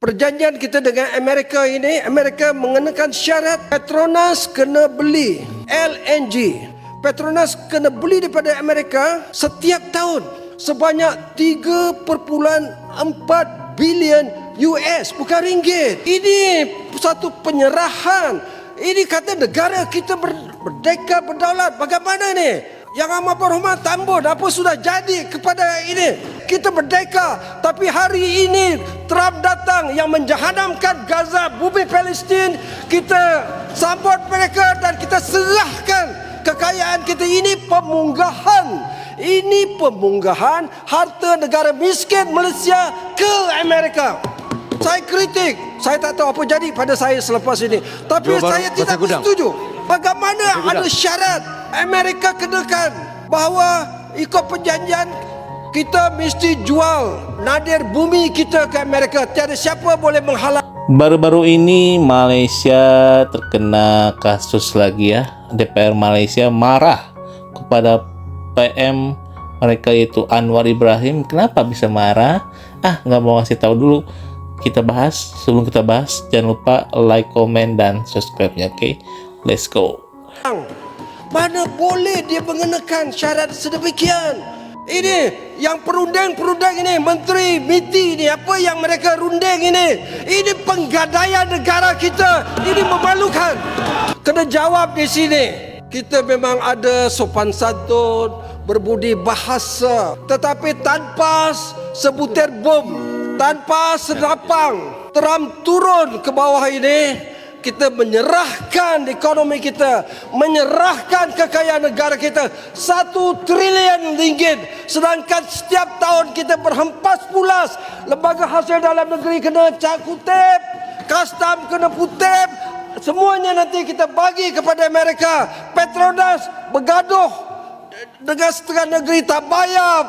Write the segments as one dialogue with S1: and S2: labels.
S1: Perjanjian kita dengan Amerika ini, Amerika mengenakan syarat Petronas kena beli LNG. Petronas kena beli daripada Amerika setiap tahun sebanyak 3.4 bilion US, bukan ringgit. Ini satu penyerahan. Ini kata negara kita merdeka berdaulat. Bagaimana ni? Yang amat berhormat Tambun, apa sudah jadi kepada ini? Kita merdeka, tapi hari ini Trump datang yang menjahannamkan Gaza, bumi Palestin. Kita sambut mereka dan kita serahkan kekayaan kita. Ini pemunggahan. Ini pemunggahan harta negara miskin Malaysia ke Amerika. Saya kritik. Saya tak tahu apa jadi pada saya selepas ini. Tapi saya tidak setuju. Bagaimana ada syarat Amerika kenakan bahawa ikut perjanjian kita mesti jual nadir bumi kita ke Amerika. Tiada siapa boleh menghalang.
S2: Baru-baru ini Malaysia terkena kasus lagi ya. DPR Malaysia marah kepada PM mereka yaitu Anwar Ibrahim. Kenapa bisa marah? Nggak mau ngasih tahu dulu. Kita bahas. Sebelum kita bahas, jangan lupa like, comment, dan subscribe-nya. Oke? Let's go.
S1: Mana boleh dia mengenakan syarat sedemikian? Ini yang perunding-perunding ini, Menteri MITI ini, apa yang mereka runding ini? Ini penggadaian negara kita. Ini memalukan. Kena jawab di sini. Kita memang ada sopan santun, berbudi bahasa, tetapi tanpa sebutir bom, tanpa senapang, Trump turun ke bawah ini. Kita menyerahkan ekonomi kita, menyerahkan kekayaan negara kita 1 trilion ringgit. Sedangkan setiap tahun kita berhempas pulas. Lembaga hasil dalam negeri kena cak kutip, custom kena kutip. Semuanya nanti kita bagi kepada Amerika. Petronas bergaduh dengan setengah negeri, tak bayar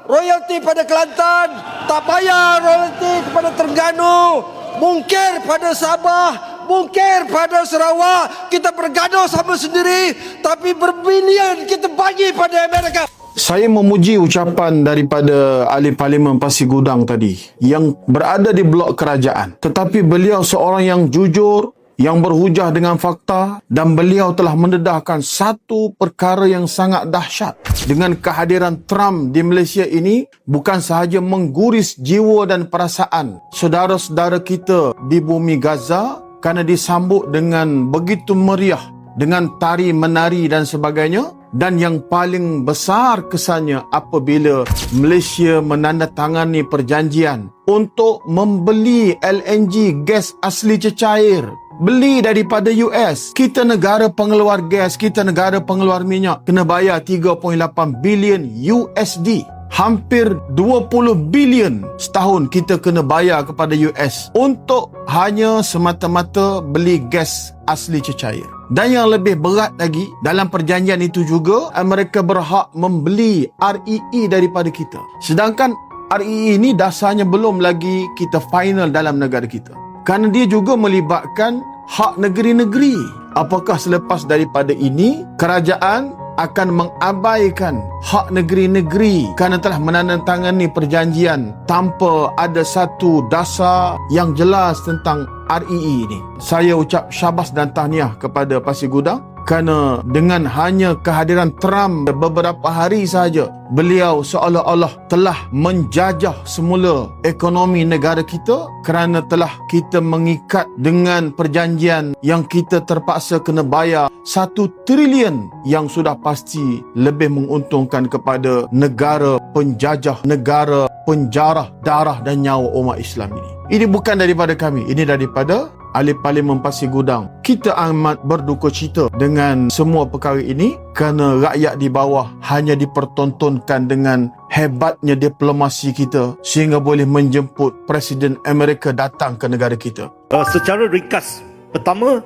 S1: royalti pada Kelantan, tak bayar royalti kepada Terengganu, mungkir pada Sabah, mungkir pada Sarawak. Kita bergaduh sama sendiri, tapi berbilion kita bagi pada Amerika.
S3: Saya memuji ucapan daripada ahli parlimen Pasir Gudang tadi yang berada di blok kerajaan. Tetapi beliau seorang yang jujur, yang berhujah dengan fakta, dan beliau telah mendedahkan satu perkara yang sangat dahsyat. Dengan kehadiran Trump di Malaysia ini bukan sahaja mengguris jiwa dan perasaan saudara-saudara kita di bumi Gaza, kerana disambut dengan begitu meriah, dengan tari menari dan sebagainya. Dan yang paling besar kesannya apabila Malaysia menandatangani perjanjian untuk membeli LNG, gas asli cecair, beli daripada US. Kita negara pengeluar gas, kita negara pengeluar minyak, kena bayar 3.8 bilion USD. Hampir 20 bilion setahun kita kena bayar kepada US untuk hanya semata-mata beli gas asli cecair. Dan yang lebih berat lagi, dalam perjanjian itu juga mereka berhak membeli REE daripada kita. Sedangkan REE ini dasarnya belum lagi kita final dalam negara kita. Kerana dia juga melibatkan hak negeri-negeri. Apakah selepas daripada ini kerajaan akan mengabaikan hak negeri-negeri kerana telah menandatangani perjanjian tanpa ada satu dasar yang jelas tentang REE ini? Saya ucap syabas dan tahniah kepada Pasir Gudang kerana dengan hanya kehadiran Trump beberapa hari sahaja, beliau seolah-olah telah menjajah semula ekonomi negara kita kerana telah kita mengikat dengan perjanjian yang kita terpaksa kena bayar 1 trilion yang sudah pasti lebih menguntungkan kepada negara penjajah, negara penjarah darah dan nyawa umat Islam ini. Ini bukan daripada kami, ini daripada ahli parlimen Pasir Gudang. Kita amat berduka cita dengan semua perkara ini kerana rakyat di bawah hanya dipertontonkan dengan hebatnya diplomasi kita sehingga boleh menjemput Presiden Amerika datang ke negara kita.
S4: Secara ringkas, pertama,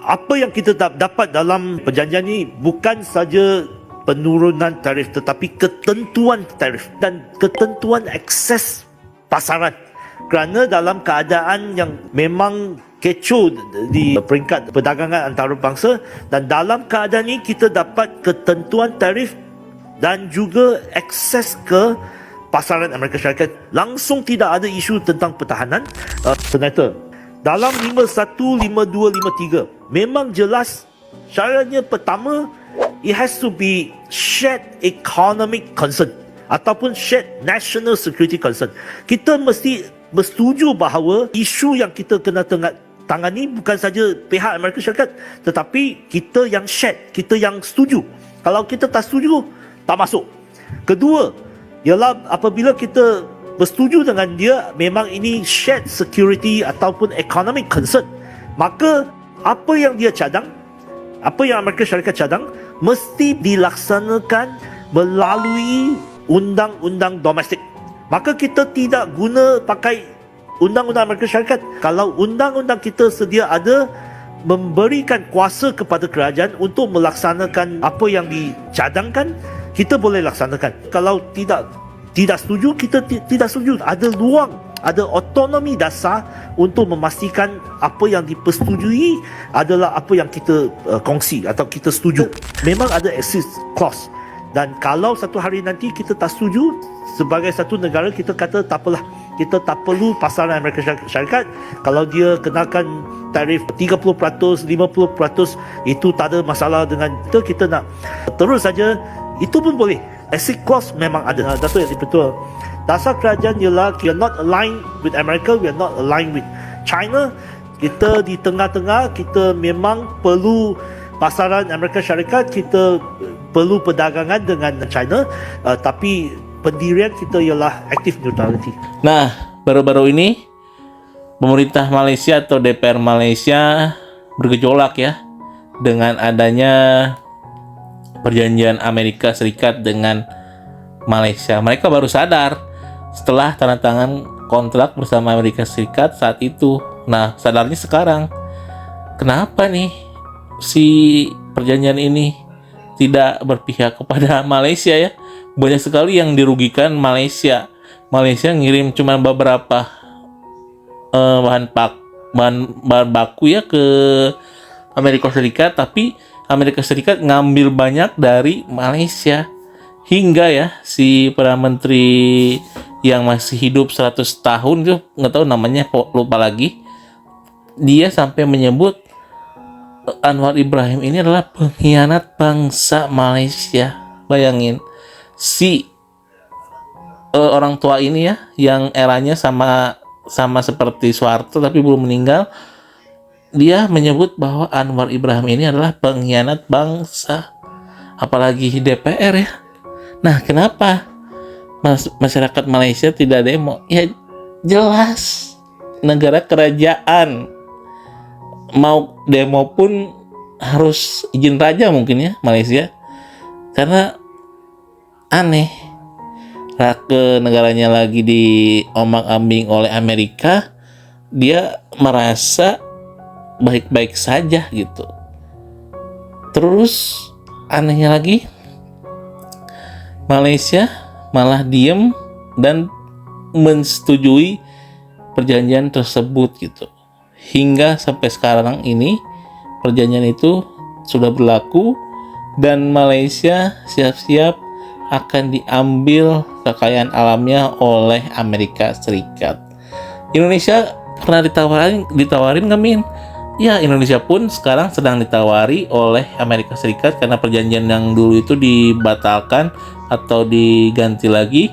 S4: apa yang kita dapat dalam perjanjian ini bukan saja penurunan tarif tetapi ketentuan tarif dan ketentuan akses pasaran. Kerana dalam keadaan yang memang kecoh di peringkat perdagangan antarabangsa, dan dalam keadaan ini kita dapat ketentuan tarif dan juga akses ke pasaran Amerika Syarikat. Langsung tidak ada isu tentang pertahanan. Senator, dalam 51, 52, 53 memang jelas syaratnya pertama, it has to be shared economic concern ataupun shared national security concern. Kita mesti bersetuju bahawa isu yang kita kena tangani bukan saja pihak Amerika Syarikat, tetapi kita yang shared, kita yang setuju. Kalau kita tak setuju, tak masuk. Kedua, ialah apabila kita bersetuju dengan dia, memang ini shared security ataupun economic concern, maka apa yang dia cadang, apa yang Amerika Syarikat cadang, mesti dilaksanakan melalui undang-undang domestik. Maka kita tidak guna pakai undang-undang Amerika Syarikat. Kalau undang-undang kita sedia ada memberikan kuasa kepada kerajaan untuk melaksanakan apa yang dicadangkan, kita boleh laksanakan. Kalau tidak setuju, kita tidak setuju. Ada ruang, ada otonomi dasar untuk memastikan apa yang dipersetujui adalah apa yang kita kongsi atau kita setuju. Memang ada exit clause. Dan kalau satu hari nanti kita tak setuju, sebagai satu negara kita kata tak apalah, kita tak perlu pasaran Amerika Syarikat. Kalau dia kenakan tarif 30%, 50%, itu tak ada masalah dengan kita. Kita nak terus saja, itu pun boleh. Exit clause memang ada. Datuk yang betul. Dasar kerajaan ialah we are not aligned with America, we are not aligned with China. Kita di tengah-tengah, kita memang perlu pasaran Amerika Syarikat, kita perlu perdagangan dengan China, tapi pendirian kita ialah active neutrality.
S2: Nah, baru-baru ini pemerintah Malaysia atau DPR Malaysia bergejolak ya dengan adanya perjanjian Amerika Serikat dengan Malaysia. Mereka baru sadar setelah tanda tangan kontrak bersama Amerika Serikat saat itu. Nah, sadarnya sekarang. Kenapa nih si perjanjian ini tidak berpihak kepada Malaysia ya? Banyak sekali yang dirugikan Malaysia. Malaysia ngirim cuma beberapa bahan baku ya ke Amerika Serikat, tapi Amerika Serikat ngambil banyak dari Malaysia. Hingga ya si Perdana Menteri yang masih hidup 100 tahun itu, nggak tahu namanya, lupa lagi, dia sampai menyebut Anwar Ibrahim ini adalah pengkhianat bangsa Malaysia. Bayangin, si orang tua ini ya, yang eranya sama seperti Soeharto tapi belum meninggal, dia menyebut bahwa Anwar Ibrahim ini adalah pengkhianat bangsa. Apalagi DPR ya. Nah, kenapa masyarakat Malaysia tidak demo? Ya jelas, negara kerajaan. Mau demo pun harus izin raja mungkin ya Malaysia, karena aneh ke negaranya lagi diombang-ambing oleh Amerika, dia merasa baik-baik saja gitu. Terus anehnya lagi, Malaysia malah diem dan mensetujui perjanjian tersebut gitu. Hingga sampai sekarang ini perjanjian itu sudah berlaku dan Malaysia siap-siap akan diambil kekayaan alamnya oleh Amerika Serikat. Indonesia pernah ditawarin nggak, Min? Ya, Indonesia pun sekarang sedang ditawari oleh Amerika Serikat karena perjanjian yang dulu itu dibatalkan atau diganti lagi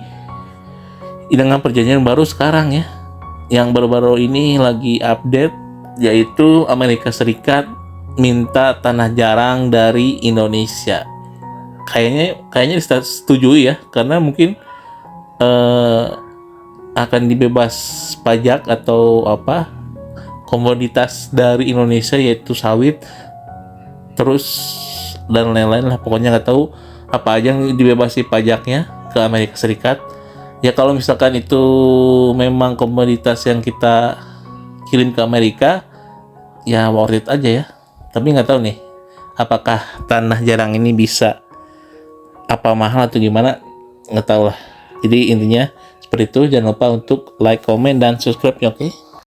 S2: dengan perjanjian baru sekarang ya. Yang baru-baru ini lagi update, yaitu Amerika Serikat minta tanah jarang dari Indonesia. Kayaknya disetujui ya, karena mungkin akan dibebas pajak atau apa komoditas dari Indonesia, yaitu sawit, terus dan lain-lain lah. Pokoknya nggak tahu apa aja yang dibebasi pajaknya ke Amerika Serikat. Ya kalau misalkan itu memang komoditas yang kita kirim ke Amerika, ya worth it aja ya. Tapi nggak tahu nih, apakah tanah jarang ini bisa apa mahal atau gimana, nggak tahu lah. Jadi intinya seperti itu. Jangan lupa untuk like, komen, dan subscribe ya, oke?